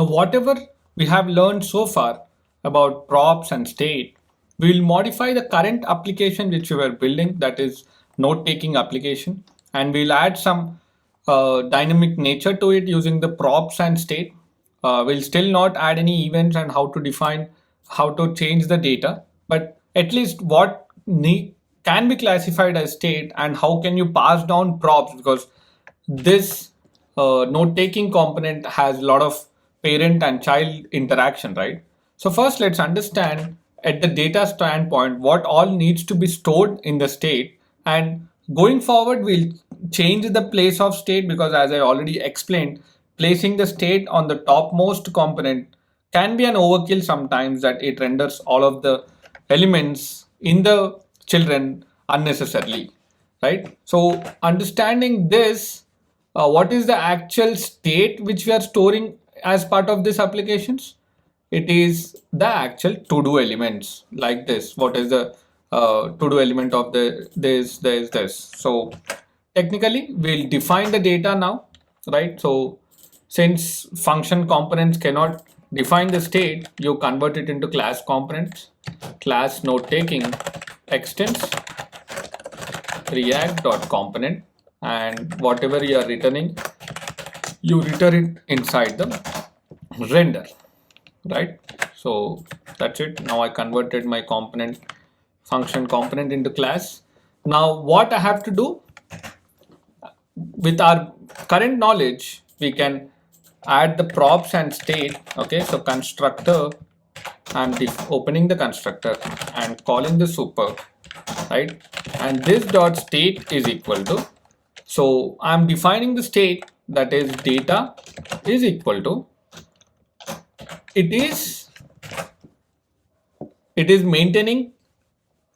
Now, whatever we have learned so far about props and state, we will modify the current application which we were building, that is note-taking application, and we'll add some dynamic nature to it using the props and state. We'll still not add any events and how to define, how to change the data, but at least what can be classified as state and how can you pass down props, because this note-taking component has a lot of parent and child interaction, right? So first let's understand at the data standpoint what all needs to be stored in the state, and going forward we'll change the place of state, because as I already explained, placing the state on the topmost component can be an overkill sometimes, that it renders all of the elements in the children unnecessarily, right? So understanding this, what is the actual state which we are storing as part of this applications? It is the actual to-do elements like this. What is the to-do element of this? So technically we'll define the data now, right? So since function components cannot define the state, you convert it into class components. Class note-taking extends react.component, and whatever you are returning, you return it inside the render, right? So that's it. Now I converted my function component into class. Now what I have to do with our current knowledge, we can add the props and state. Okay, so constructor, I'm opening the constructor and calling the super, right? And this dot state is equal to, so I'm defining the state, that is data is equal to, it is maintaining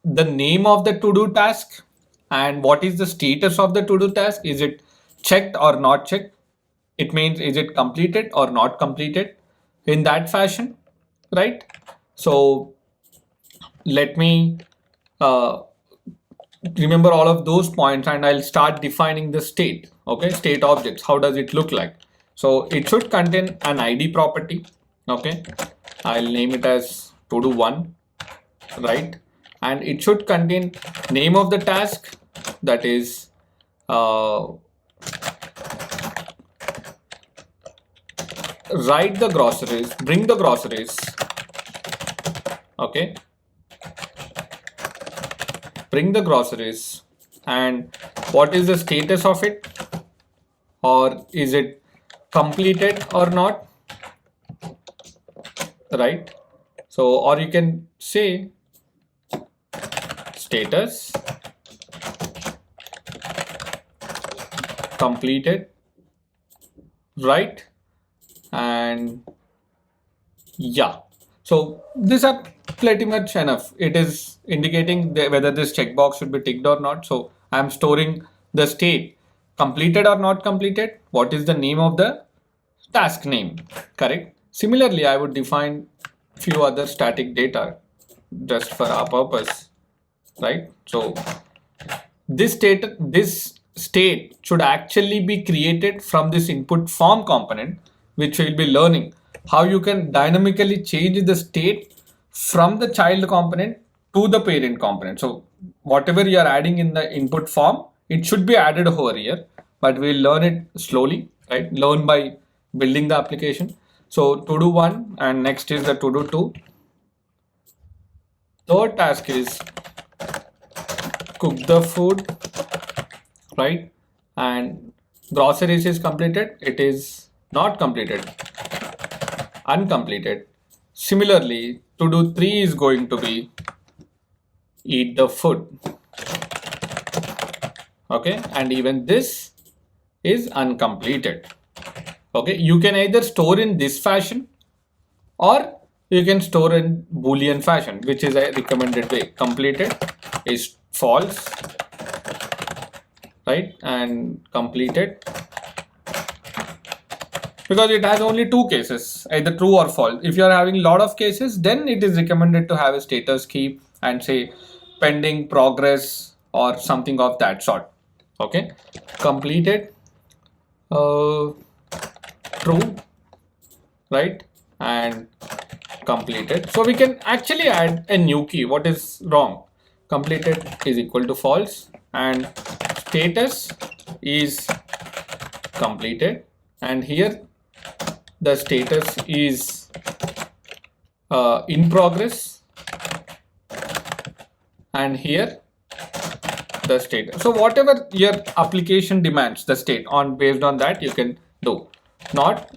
the name of the to-do task and what is the status of the to-do task. Is it checked or not checked? It means is it completed or not completed, in that fashion, right? So let me remember all of those points and I'll start defining the state. Okay, state objects, how does it look like? So it should contain an ID property. Okay, I'll name it as to-do1, right? And it should contain name of the task, that is write the groceries, bring the groceries. Okay, bring the groceries, and what is the status of it, or is it completed or not, right? So, or you can say status completed, right? And yeah, so these are pretty much enough. It is indicating whether this checkbox should be ticked or not. So I'm storing the state completed or not completed, what is the name of the task name, correct? Similarly, I would define few other static data just for our purpose, right? So this state should actually be created from this input form component, which we'll be learning how you can dynamically change the state from the child component to the parent component. So whatever you are adding in the input form, it should be added over here, but we'll learn it slowly, right? Learn by building the application. So to do one, and next is the to do two. Third task is cook the food, right? And groceries is completed, it is not completed, uncompleted. Similarly, to do three is going to be eat the food. Okay, and even this is uncompleted. Okay, you can either store in this fashion or you can store in Boolean fashion, which is a recommended way. Completed is false, right? And completed, because it has only two cases, either true or false. If you are having a lot of cases, then it is recommended to have a status key and say pending, progress, or something of that sort. Okay, completed, true, right? And completed. So we can actually add a new key. What is wrong? Completed is equal to false and status is completed, and here the status is in progress, and here the state. So whatever your application demands the state on, based on that you can do. Not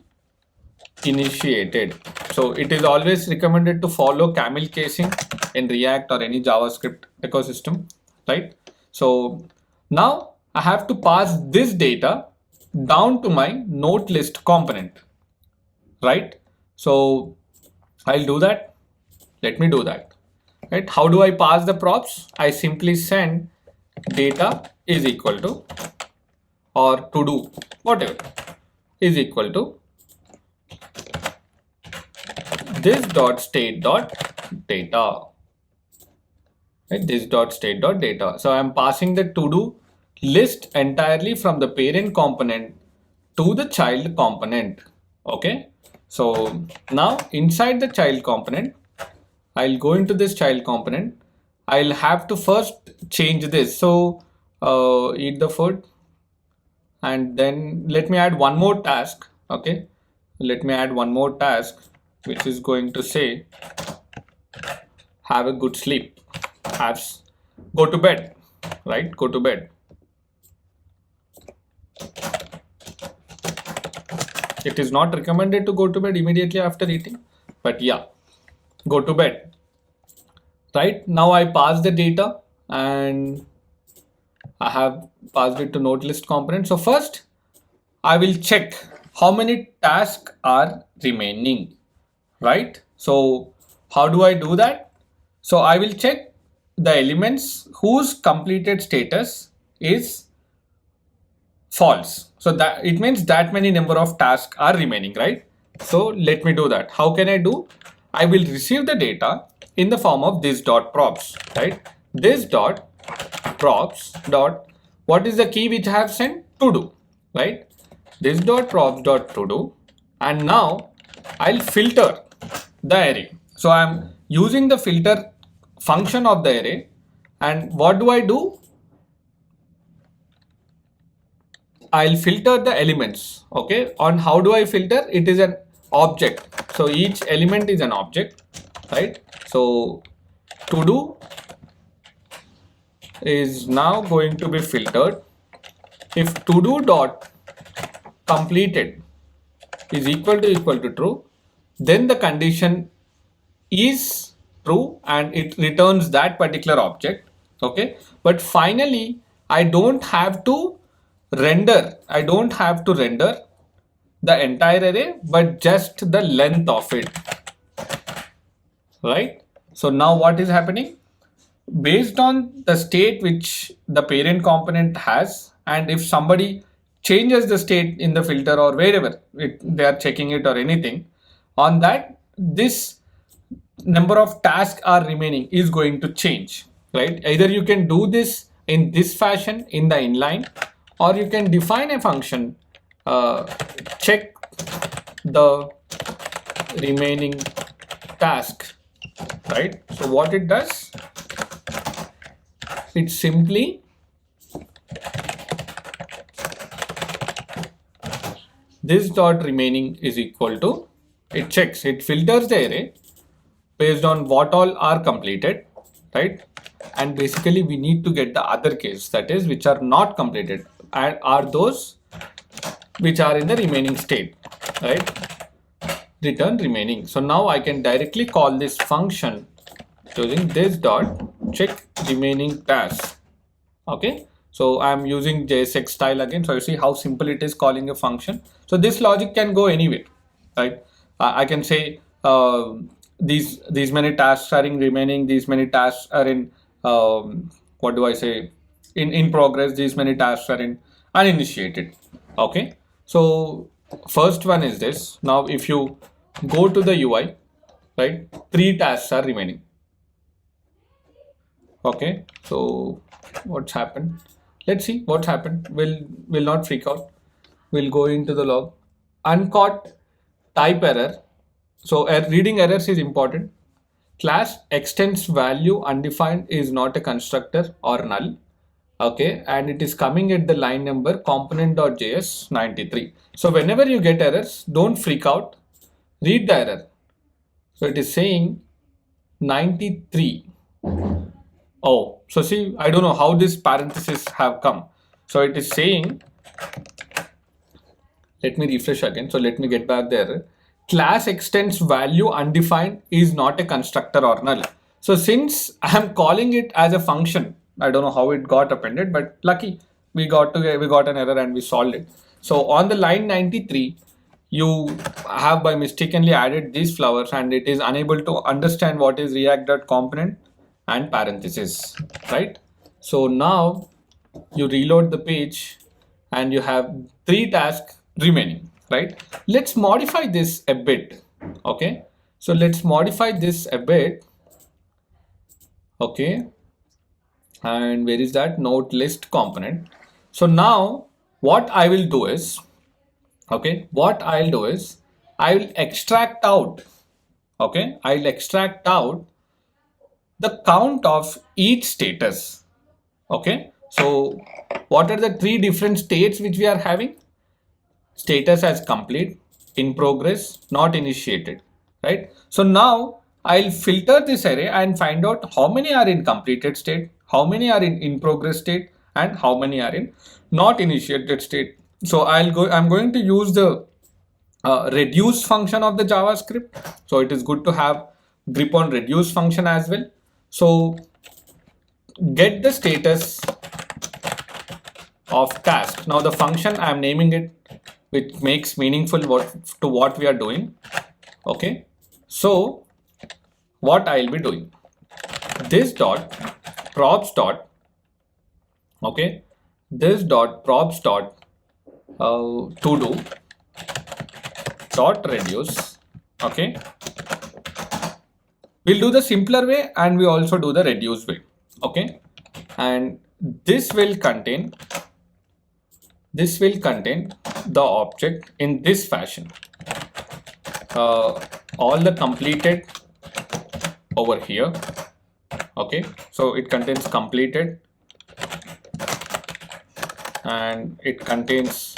initiated. So it is always recommended to follow camel casing in React or any JavaScript ecosystem, right? So now I have to pass this data down to my note list component, right? So I'll do that. Let me do that, right? How do I pass the props? I simply send data is equal to, or to do, whatever, is equal to this dot state dot data, right? This dot state dot data. So I'm passing the to do list entirely from the parent component to the child component. Okay, so now inside the child component, I'll go into this child component. I'll have to first change this. So eat the food, and then let me add one more task. Okay, let me add one more task, which is going to say have a good sleep, go to bed, right? Go to bed. It is not recommended to go to bed immediately after eating, but yeah, go to bed, right? Now I pass the data and I have passed it to node list component. So first I will check how many tasks are remaining, right? So how do I do that? So I will check the elements whose completed status is false. So that it means that many number of tasks are remaining, right? So let me do that. How can I do? I will receive the data in the form of this dot props, right? This dot props dot, what is the key which I have sent? To do, right? This dot props dot to do, and now I'll filter the array. So I'm using the filter function of the array, and what do I do? I'll filter the elements. Okay, on how do I filter? It is an object, so each element is an object, right? So to do is now going to be filtered. If to do dot completed is equal to true, then the condition is true and it returns that particular object. Okay, but finally I don't have to render the entire array, but just the length of it, right? So now what is happening? Based on the state which the parent component has, and if somebody changes the state in the filter or wherever they are checking it or anything, on that this number of tasks are remaining is going to change, right? Either you can do this in this fashion in the inline, or you can define a function, check the remaining task, right? So what it does, it simply this dot remaining is equal to, it checks, it filters the array based on what all are completed, right? And basically we need to get the other case, that is which are not completed, and are those which are in the remaining state, right? Return remaining. So now I can directly call this function using this dot check remaining tasks. Okay, so I'm using JSX style again. So you see how simple it is calling a function. So this logic can go anywhere, right? I can say these many tasks are in remaining, these many tasks are in what do I say, in progress, these many tasks are in uninitiated. Okay, so first one is this. Now if you go to the UI, right, 3 tasks are remaining. Okay, so what's happened? Let's see what's happened. We'll not freak out. We'll go into the log. Uncaught type error. So reading errors is important. Class extends value undefined is not a constructor or null. Okay, and it is coming at the line number component.js 93. So whenever you get errors, don't freak out. Read the error. So it is saying 93. Oh, so see, I don't know how this parentheses have come. So it is saying, let me refresh again. So let me get back there. Class extends value undefined is not a constructor or null. So since I'm calling it as a function, I don't know how it got appended, but lucky we got an error and we solved it. So on the line 93, you have by mistakenly added these flowers and it is unable to understand what is react.component and parenthesis, right? So now you reload the page and you have 3 tasks remaining, right? Let's modify this a bit. Okay, so let's modify this a bit. Okay, and where is that node list component? So now what I will do is, okay, what I'll do is I will extract out, okay, I'll extract out the count of each status. Okay, so what are the 3 different states which we are having? Status as complete, in progress, not initiated, right? So now I'll filter this array and find out how many are in completed state, how many are in progress state, and how many are in not initiated state. So I'm going to use the reduce function of the JavaScript. So it is good to have grip on reduce function as well. So get the status of task. Now the function I'm naming it, which makes meaningful what we are doing. Okay, so what I'll be doing, this dot props dot, okay, this dot props dot to do dot reduce. Okay, we'll do the simpler way and we also do the reduce way. Okay, and this will contain the object in this fashion. All the completed over here. Okay, so it contains completed and it contains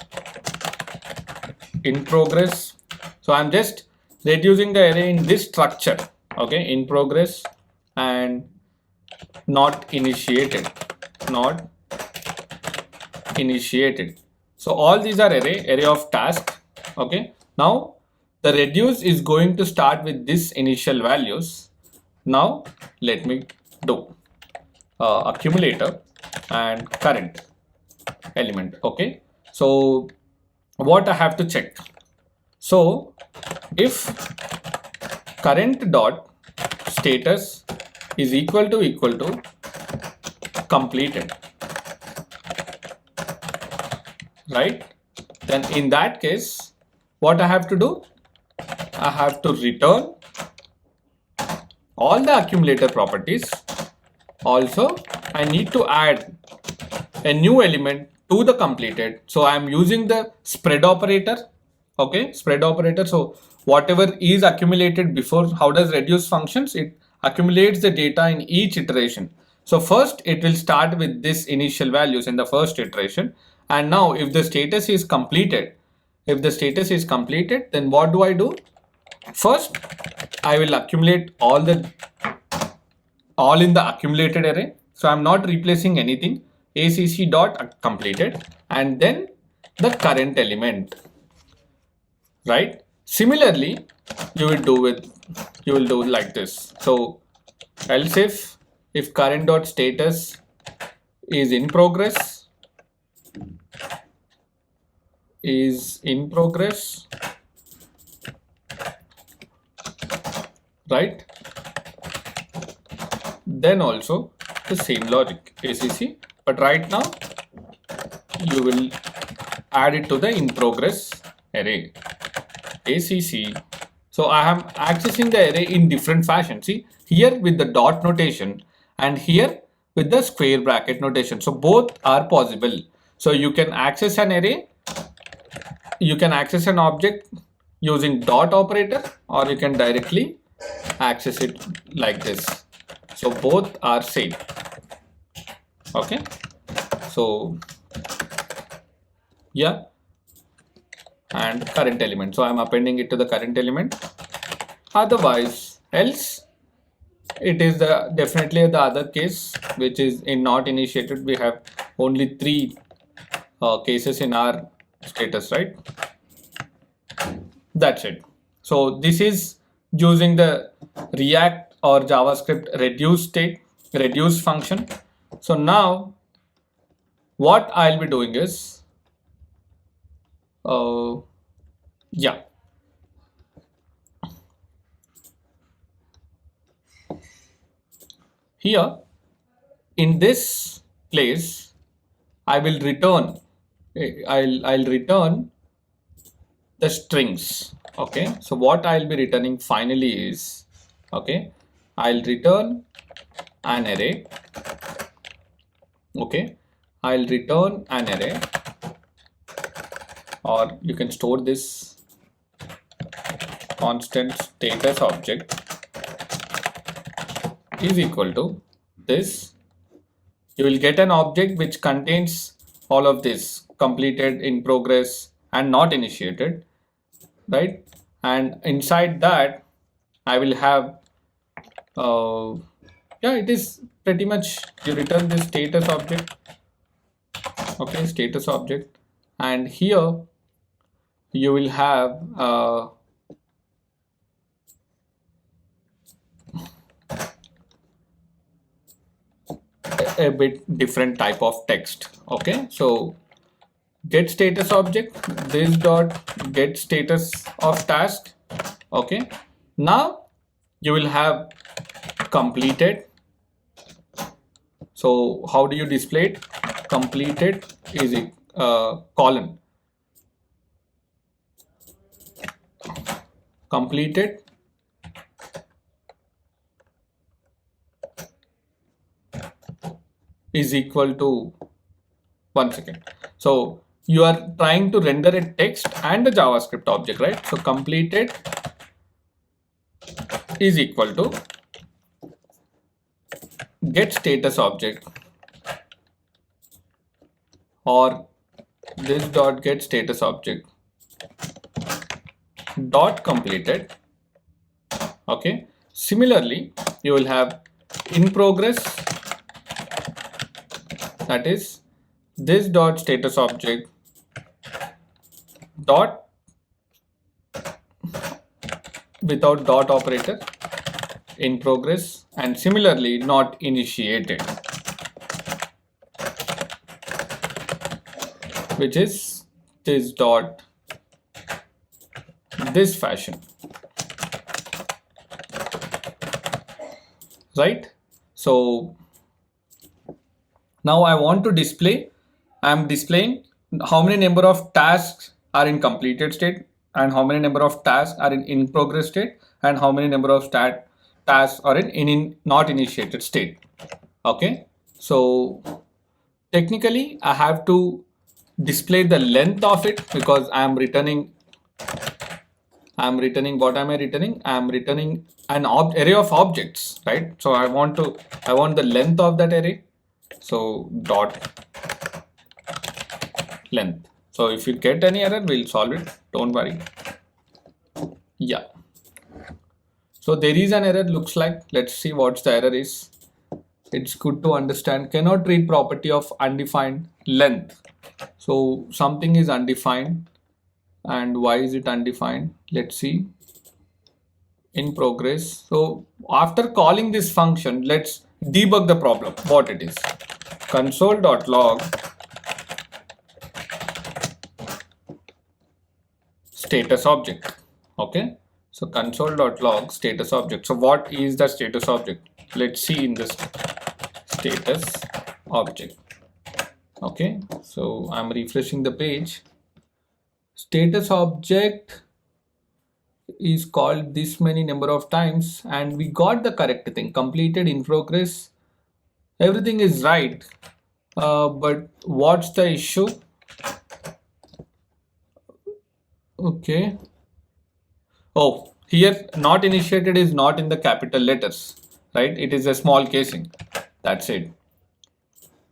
in progress. So I'm just reducing the array in this structure. Okay, in progress and not initiated. So all these are array of tasks. Okay, now the reduce is going to start with this initial values. Now let me do accumulator and current element. Okay, so what I have to check, so if current dot status is equal to completed, right, then in that case what I have to do, I have to return all the accumulator properties. Also I need to add a new element to the completed. So I am using the spread operator. Okay, spread operator. So whatever is accumulated before, how does reduce functions? It accumulates the data in each iteration. So first it will start with this initial values in the first iteration. And now if the status is completed, then what do I do? First I will accumulate all in the accumulated array. So I'm not replacing anything. ACC dot completed and then the current element, right? Similarly you will do like this. So else if current dot status is in progress, right, then also the same logic, ACC, but right now you will add it to the in progress array, ACC. So I am accessing the array in different fashion. See here with the dot notation and here with the square bracket notation. So both are possible. So you can access an array, you can access an object using dot operator, or you can directly access it like this. So both are same. Okay, so yeah, and current element, so I'm appending it to the current element. Otherwise else it is the definitely the other case, which is in not initiated. We have only three cases in our status, right? That's it. So this is using the React or JavaScript reduce state, reduce function. So now what I'll be doing is, yeah, here in this place, I will return, I'll return the strings. Okay, so what I'll be returning finally is, okay, I'll return an array. Okay, I'll return an array, or you can store this constant status object is equal to this. You will get an object which contains all of this: completed, in progress, and not initiated, right? And inside that I will have yeah, it is pretty much, you return this status object. Okay, status object, and here you will have a bit different type of text. Okay, so get status object, this dot get status of task. Okay, now you will have completed. So how do you display it? Completed is a colon, completed is equal to, 1 second. So you are trying to render a text and a JavaScript object, right? So completed is equal to get status object, or this dot get status object dot completed. Okay, similarly you will have in progress, that is this dot status object dot without dot operator in progress, and similarly not initiated, which is this dot this fashion, right? So now I want to display, I'm displaying how many number of tasks are in completed state, and how many number of tasks are in progress state, and how many number of tasks are in not initiated state. Okay, so technically I have to display the length of it, because I am returning what am I returning? I am returning an array of objects, right? So I want the length of that array. So dot length. So if you get any error, we'll solve it, don't worry. Yeah, so there is an error, looks like. Let's see what the error is. It's good to understand. Cannot read property of undefined length. So something is undefined, and why is it undefined? Let's see. In progress. So after calling this function, let's debug the problem, what it is. Console.log status object. Okay, so console.log status object. So what is the status object? Let's see in this status object. Okay, so I'm refreshing the page. Status object is called this many number of times, and we got the correct thing, completed, in progress, everything is right. But what's the issue? Okay, Oh, here not initiated is not in the capital letters, right? It is a small casing. That's it.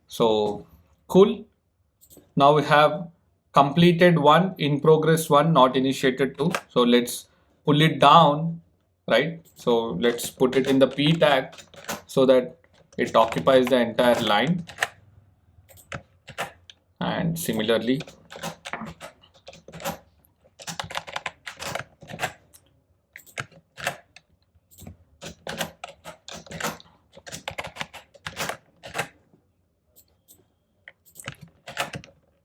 So cool. Now we have completed one, in progress one, not initiated two. So let's pull it down, right? So let's put it in the p tag so that it occupies the entire line. And similarly,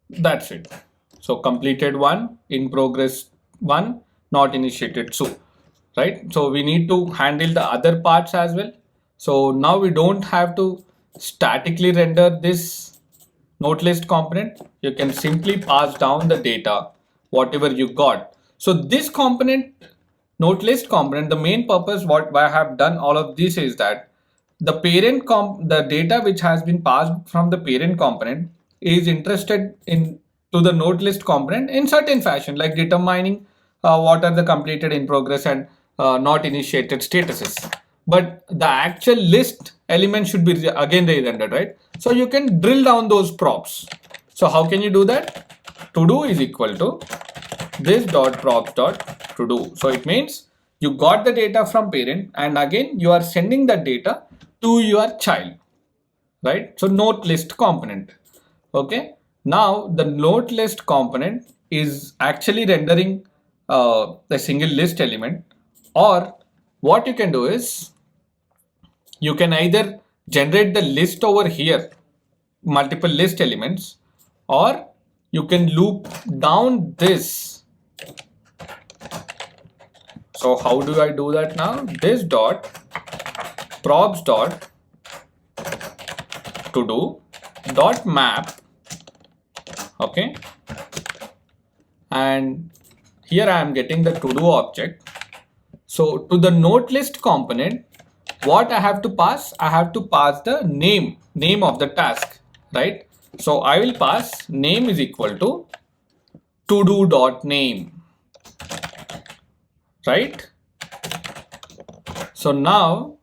that's it. So completed one, in progress one, not initiated two, right? So we need to handle the other parts as well. So now we don't have to statically render this note list component. You can simply pass down the data, whatever you got. So this component, note list component, the main purpose what I have done all of this is that the the data which has been passed from the parent component is interested in to the note list component in certain fashion, like determining what are the completed, in progress, and not initiated statuses. But the actual list element should be again re-rendered, right? So you can drill down those props. So how can you do that? To do is equal to this dot props dot to do. So it means you got the data from parent and again you are sending that data to your child, right? So note list component. Okay. Now the note list component is actually rendering the single list element, or what you can do is you can either generate the list over here, multiple list elements, or you can loop down this. So how do I do that now? This dot props dot to do dot map. Okay. And here I am getting the to do object. So to the note list component, what I have to pass? I have to pass the name of the task, right? So I will pass name is equal to do dot name, right? So now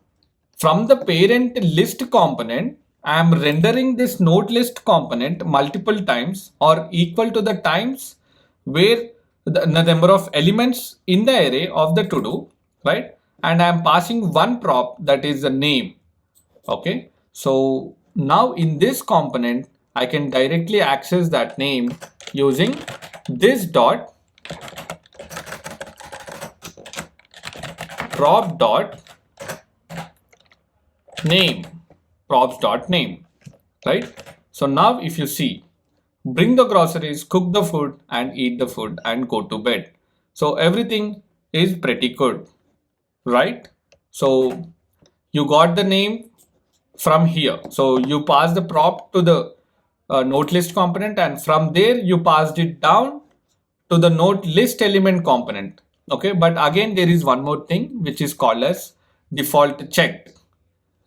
from the parent list component, I am rendering this note list component multiple times or equal to the times where the number of elements in the array of the to do, right? And I am passing one prop, that is the name. Okay. So now in this component, I can directly access that name using this dot prop dot name, props dot name, right? So now if you see, bring the groceries, cook the food and eat the food and go to bed. So everything is pretty good, right? So you got the name from here. So you pass the prop to the note list component, and from there you passed it down to the note list element component. Okay, but again there is one more thing which is called as default checked,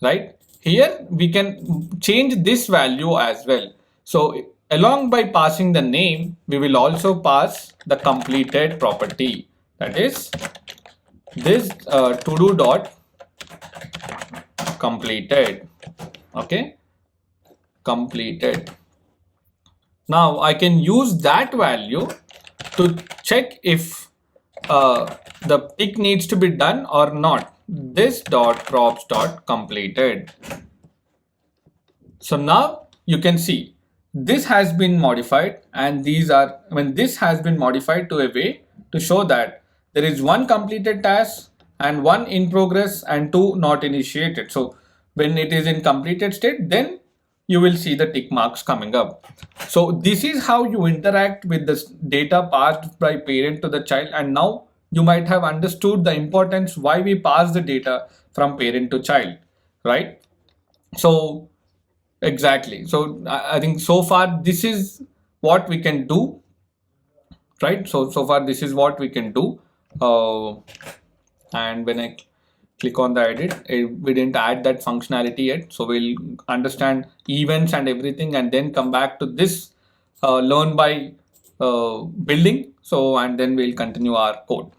right? Here we can change this value as well. So along by passing the name, we will also pass the completed property, that is this to do dot completed. Okay, completed. Now I can use that value to check if the tick needs to be done or not. This dot props dot completed. So now you can see this has been modified, and these are, this has been modified to a way to show that there is one completed task and one in progress and two not initiated. So when it is in completed state, then you will see the tick marks coming up. So this is how you interact with this data passed by parent to the child. And now you might have understood the importance why we pass the data from parent to child, right? So exactly. So I think so far this is what we can do, right? So far this is what we can do. And when I click on the edit, we didn't add that functionality yet. So we'll understand events and everything, and then come back to this learn by building. So and then we'll continue our code.